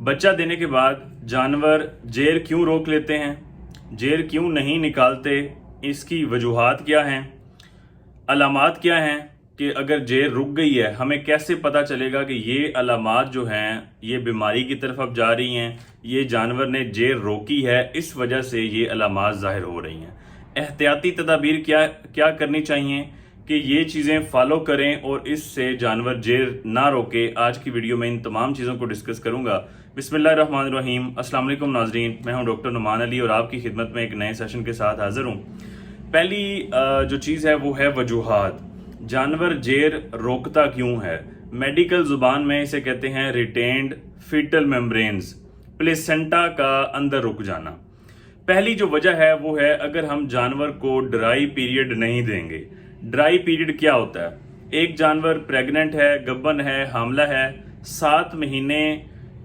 बच्चा देने के बाद जानवर जेर क्यों रोक लेते हैं, जेर क्यों नहीं निकालते, इसकी वजूहात क्या हैं, अलामात क्या हैं कि अगर जेर रुक गई है हमें कैसे पता चलेगा कि ये अलामात जो हैं ये बीमारी की तरफ अब जा रही हैं, ये जानवर ने जेर रोकी है इस वजह से ये अलामात ज़ाहिर हो रही हैं। एहतियाती तदाबीर क्या करनी चाहिए कि ये चीज़ें फॉलो करें और इससे जानवर जेर ना रोके। आज की वीडियो में इन तमाम चीज़ों को डिस्कस करूंगा। बिस्मिल्लाहिर्रहमानिर्रहीम। अस्सलाम वालेकुम नाजरीन, मैं हूं डॉक्टर नुमान अली और आपकी खिदमत में एक नए सेशन के साथ हाजिर हूं। पहली जो चीज़ है वो है वजूहात। जानवर जेर रोकता क्यों है? मेडिकल जुबान में इसे कहते हैं रिटेन्ड फीटल मेम्ब्रेन्स, प्लेसेंटा का अंदर रुक जाना। पहली जो वजह है वो है अगर हम जानवर को ड्राई पीरियड नहीं देंगे। ड्राई पीरियड क्या होता है? एक जानवर प्रेग्नेंट है, गब्बन है, हामला है, 7 महीने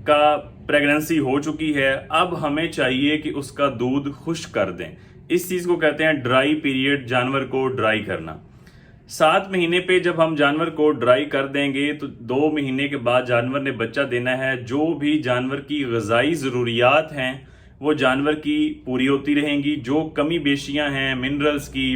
का प्रेगनेंसी हो चुकी है, अब हमें चाहिए कि उसका दूध खुश्क कर दें। इस चीज़ को कहते हैं ड्राई पीरियड, जानवर को ड्राई करना। 7 महीने पे जब हम जानवर को ड्राई कर देंगे तो 2 महीने के बाद जानवर ने बच्चा देना है। जो भी जानवर की ग़िज़ाई ज़रूरियात हैं वो जानवर की पूरी होती रहेंगी। जो कमी बेशियाँ हैं मिनरल्स की,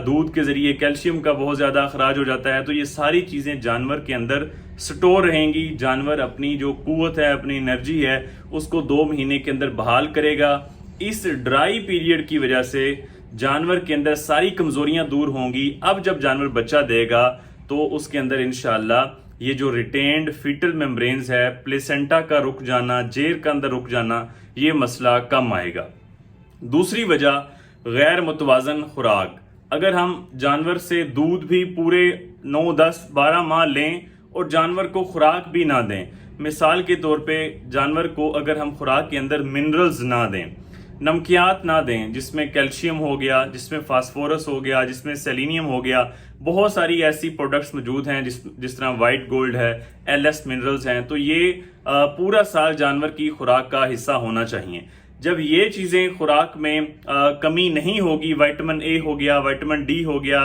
दूध के ज़रिए कैल्शियम का बहुत ज़्यादा अखराज हो जाता है, तो ये सारी चीज़ें जानवर के अंदर स्टोर रहेंगी। जानवर अपनी जो क़ुव्वत है, अपनी एनर्जी है, उसको 2 महीने के अंदर बहाल करेगा। इस ड्राई पीरियड की वजह से जानवर के अंदर सारी कमजोरियां दूर होंगी। अब जब जानवर बच्चा देगा तो उसके अंदर इंशाल्लाह ये जो रिटेन्ड फीटल मेम्ब्रेन्स है, प्लेसेंटा का रुक जाना, जेर का अंदर रुक जाना, ये मसला कम आएगा। दूसरी वजह गैर मुतवाजन खुराक। अगर हम जानवर से दूध भी पूरे 9, 10, 12 माह लें और जानवर को खुराक भी ना दें, मिसाल के तौर पे जानवर को अगर हम खुराक के अंदर मिनरल्स ना दें, नमकियात ना दें जिसमें कैल्शियम हो गया, जिसमें फास्फोरस हो गया, जिसमें सेलेनियम हो गया, बहुत सारी ऐसी प्रोडक्ट्स मौजूद हैं जिस तरह वाइट गोल्ड है, एलएस मिनरल्स हैं, तो ये पूरा साल जानवर की खुराक का हिस्सा होना चाहिए। जब ये चीज़ें खुराक में कमी नहीं होगी, विटामिन ए हो गया, विटामिन डी हो गया,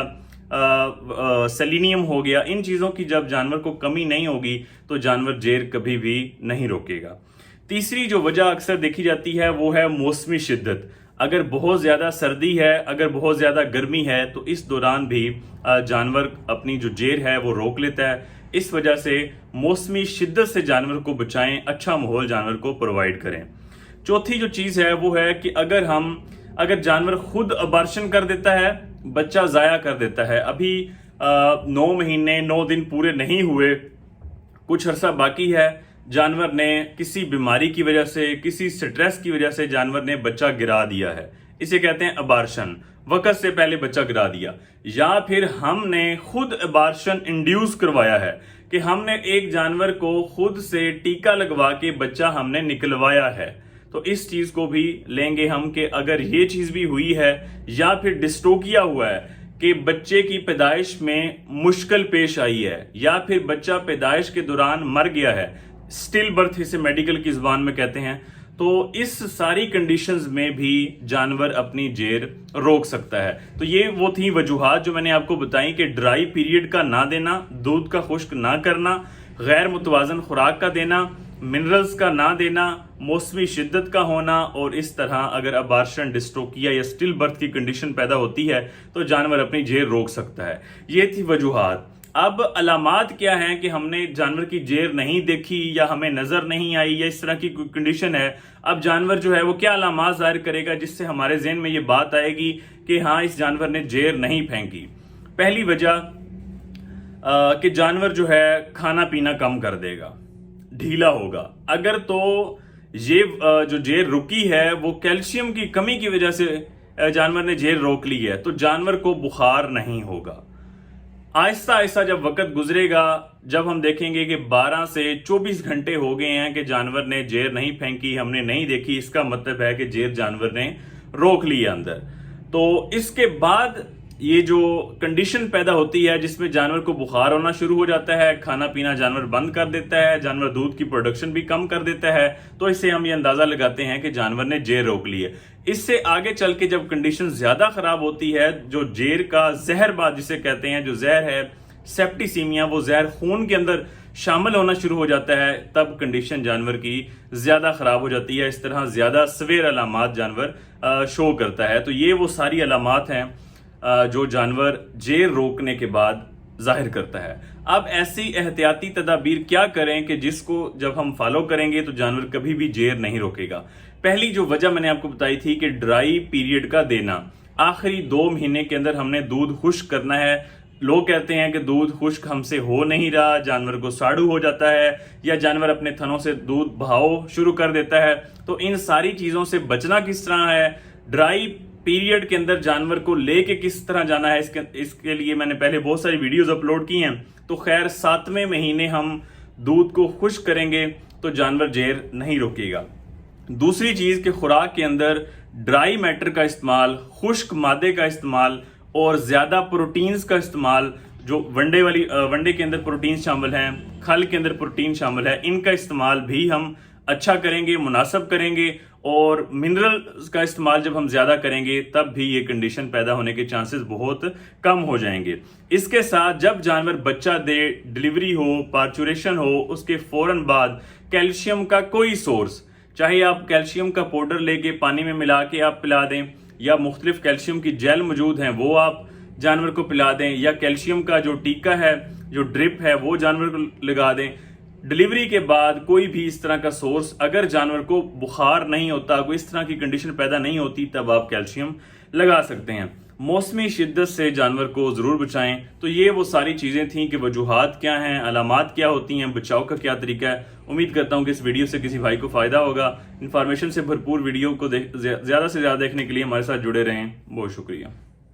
सेलेनियम हो गया, इन चीज़ों की जब जानवर को कमी नहीं होगी तो जानवर जेर कभी भी नहीं रोकेगा। तीसरी जो वजह अक्सर देखी जाती है वो है मौसमी शिद्दत। अगर बहुत ज़्यादा सर्दी है, अगर बहुत ज़्यादा गर्मी है तो इस दौरान भी जानवर अपनी जो जेर है वो रोक लेता है। इस वजह से मौसमी शिद्दत से जानवर को बचाएं, अच्छा माहौल जानवर को प्रोवाइड करें। चौथी जो चीज़ है वो है कि अगर जानवर खुद अबार्शन कर देता है, बच्चा ज़ाया कर देता है, अभी 9 महीने 9 दिन पूरे नहीं हुए, कुछ अरसा बाकी है, जानवर ने किसी बीमारी की वजह से, किसी स्ट्रेस की वजह से जानवर ने बच्चा गिरा दिया है, इसे कहते हैं अबार्शन। वक्त से पहले बच्चा गिरा दिया, या फिर हमने खुद अबार्शन इंड्यूस करवाया है कि हमने एक जानवर को खुद से टीका लगवा के बच्चा हमने निकलवाया है, तो इस चीज को भी लेंगे हम कि अगर ये चीज भी हुई है, या फिर डिस्टोकिया हुआ है कि बच्चे की पैदाइश में मुश्किल पेश आई है, या फिर बच्चा पैदाइश के दौरान मर गया है, स्टिल बर्थ इसे मेडिकल की जुबान में कहते हैं, तो इस सारी कंडीशंस में भी जानवर अपनी जेर रोक सकता है। तो ये वो थी वजूहात जो मैंने आपको बताई कि ड्राई पीरियड का ना देना, दूध का खुश्क ना करना, गैर मुतवाजन खुराक का देना, मिनरल्स का ना देना, मौसमी शिद्दत का होना, और इस तरह अगर अबार्शन, डिस्ट्रोकिया या स्टिल बर्थ की कंडीशन पैदा होती है तो जानवर अपनी जेर रोक सकता है। ये थी वजूहात। अब अलामात क्या हैं कि हमने जानवर की जेर नहीं देखी या हमें नजर नहीं आई या इस तरह की कोई कंडीशन है, अब जानवर जो है वो क्या अलामात जाहिर करेगा जिससे हमारे ज़हन में ये बात आएगी कि हाँ इस जानवर ने जेर नहीं फेंकी। पहली वजह कि जानवर जो है खाना पीना कम कर देगा, ढीला होगा। अगर तो ये जो जेर रुकी है वो कैल्शियम की कमी की वजह से जानवर ने जेर रोक ली है तो जानवर को बुखार नहीं होगा। आहिस्ता आहिस्ता जब वक्त गुजरेगा, जब हम देखेंगे कि 12 से 24 घंटे हो गए हैं कि जानवर ने जेर नहीं फेंकी, हमने नहीं देखी, इसका मतलब है कि जेर जानवर ने रोक ली है अंदर। तो इसके बाद ये जो कंडीशन पैदा होती है जिसमें जानवर को बुखार होना शुरू हो जाता है, खाना पीना जानवर बंद कर देता है, जानवर दूध की प्रोडक्शन भी कम कर देता है, तो इससे हम ये अंदाजा लगाते हैं कि जानवर ने जेर रोक ली है। इससे आगे चल के जब कंडीशन ज्यादा खराब होती है, जो जेर का जहरबाद जिसे कहते हैं, जो जहर है सेप्टिसीमिया, वो जहर खून के अंदर شامل ہونا شروع ہو جاتا ہے تب کنڈیشن جانور کی زیادہ خراب ہو جاتی ہے. اس طرح زیادہ سویر علامات جانور شو کرتا ہے. تو یہ وہ ساری علامات ہیں جو جانور جیر روکنے کے بعد ظاہر کرتا ہے. اب ایسی احتیاطی تدابیر کیا کریں کہ جس کو جب ہم فالو کریں گے تو جانور کبھی بھی جیر نہیں روکے گا. پہلی جو وجہ میں نے آپ کو بتائی تھی کہ ڈرائی پیریڈ کا دینا. آخری 2 مہینے کے اندر ہم نے دودھ خشک کرنا ہے. لوگ کہتے ہیں کہ دودھ خشک ہم سے ہو نہیں رہا, جانور کو ساڑو ہو جاتا ہے یا جانور اپنے تھنوں سے دودھ بہاؤ شروع کر دیتا ہے. تو ان ساری چیزوں سے بچنا کس طرح ہے, ڈرائی پیریڈ کے اندر جانور کو لے کے کس طرح جانا ہے, اس کے لیے میں نے پہلے بہت ساری ویڈیوز اپلوڈ کی ہیں. تو خیر 7ویں مہینے ہم دودھ کو خشک کریں گے تو جانور جیر نہیں روکے گا. دوسری چیز کہ خوراک کے اندر ڈرائی میٹر کا استعمال, خشک مادے کا استعمال اور زیادہ پروٹینز کا استعمال. جو ونڈے کے اندر پروٹین شامل ہیں, کھل کے اندر پروٹین شامل ہے, ان کا استعمال بھی ہم اچھا کریں گے, مناسب کریں گے. اور منرل کا استعمال جب ہم زیادہ کریں گے تب بھی یہ کنڈیشن پیدا ہونے کے چانسز بہت کم ہو جائیں گے. اس کے ساتھ جب جانور بچہ دے, ڈلیوری ہو, پارچوریشن ہو, اس کے فوراً بعد کیلشیم کا کوئی سورس, چاہے آپ کیلشیم کا پاؤڈر لے کے پانی میں ملا کے آپ پلا دیں یا مختلف کیلشیم کی جیل موجود ہیں وہ آپ جانور کو پلا دیں, یا کیلشیم کا جو ٹیکا ہے, جو ڈرپ ہے, وہ جانور کو لگا دیں. ڈلیوری کے بعد کوئی بھی اس طرح کا سورس, اگر جانور کو بخار نہیں ہوتا, کوئی اس طرح کی کنڈیشن پیدا نہیں ہوتی, تب آپ کیلشیم لگا سکتے ہیں. موسمی شدت سے جانور کو ضرور بچائیں. تو یہ وہ ساری چیزیں تھیں کہ وجوہات کیا ہیں, علامات کیا ہوتی ہیں, بچاؤ کا کیا طریقہ ہے. امید کرتا ہوں کہ اس ویڈیو سے کسی بھائی کو فائدہ ہوگا. انفارمیشن سے بھرپور ویڈیو کو زیادہ سے زیادہ دیکھنے کے لیے ہمارے ساتھ جڑے رہیں. بہت شکریہ.